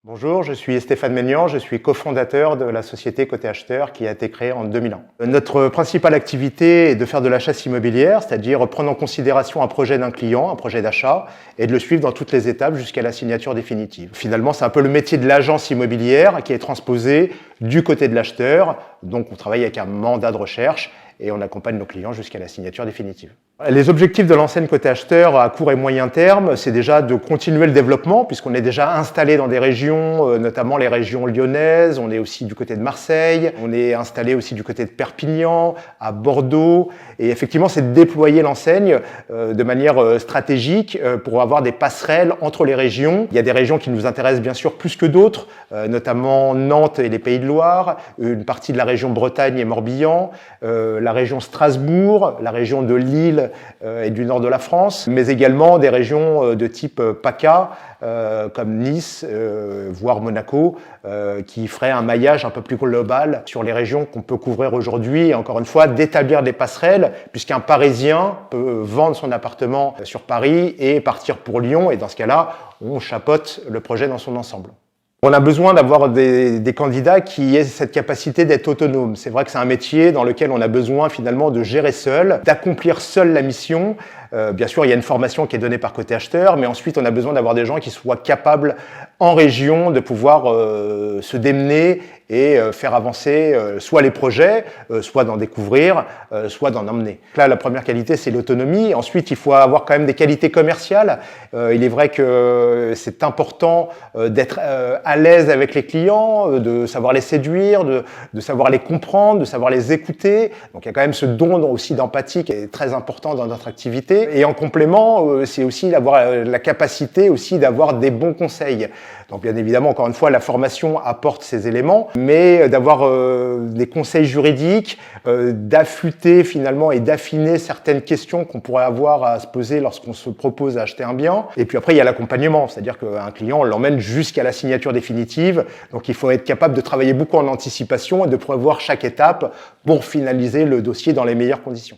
Bonjour, je suis Stéphane Maignan, je suis cofondateur de la société Côté Acheteur qui a été créée en 2001. Notre principale activité est de faire de la chasse immobilière, c'est-à-dire prendre en considération un projet d'un client, un projet d'achat, et de le suivre dans toutes les étapes jusqu'à la signature définitive. Finalement, c'est un peu le métier de l'agence immobilière qui est transposé du côté de l'acheteur. Donc on travaille avec un mandat de recherche et on accompagne nos clients jusqu'à la signature définitive. Les objectifs de l'enseigne Côté Acheteur à court et moyen terme, c'est déjà de continuer le développement puisqu'on est déjà installé dans des régions, notamment les régions lyonnaises, on est aussi du côté de Marseille, on est installé aussi du côté de Perpignan, à Bordeaux, et effectivement c'est de déployer l'enseigne de manière stratégique pour avoir des passerelles entre les régions. Il y a des régions qui nous intéressent bien sûr plus que d'autres, notamment Nantes et les Pays de Loire, une partie de la région Bretagne et Morbihan, la région Strasbourg, la région de Lille et du nord de la France, mais également des régions de type PACA, comme Nice, voire Monaco, qui feraient un maillage un peu plus global sur les régions qu'on peut couvrir aujourd'hui. Et encore une fois, d'établir des passerelles, puisqu'un Parisien peut vendre son appartement sur Paris et partir pour Lyon, et dans ce cas-là, on chapeaute le projet dans son ensemble. On a besoin d'avoir des candidats qui aient cette capacité d'être autonomes. C'est vrai que c'est un métier dans lequel on a besoin finalement de gérer seul, d'accomplir seul la mission. Bien sûr, il y a une formation qui est donnée par Côté Acheteur, mais ensuite on a besoin d'avoir des gens qui soient capables en région de pouvoir se démener et faire avancer soit les projets, soit d'en découvrir, soit d'en emmener. Là, la première qualité, c'est l'autonomie. Ensuite, il faut avoir quand même des qualités commerciales. Il est vrai que c'est important d'être à l'aise avec les clients, de savoir les séduire, de savoir les comprendre, de savoir les écouter. Donc il y a quand même ce don aussi d'empathie qui est très important dans notre activité. Et en complément, c'est aussi d'avoir la capacité aussi d'avoir des bons conseils. Donc bien évidemment, encore une fois, la formation apporte ces éléments, mais d'avoir des conseils juridiques, d'affûter finalement et d'affiner certaines questions qu'on pourrait avoir à se poser lorsqu'on se propose d'acheter un bien. Et puis après, il y a l'accompagnement, c'est-à-dire qu'un client, on l'emmène jusqu'à la signature définitive. Donc il faut être capable de travailler beaucoup en anticipation et de prévoir chaque étape pour finaliser le dossier dans les meilleures conditions.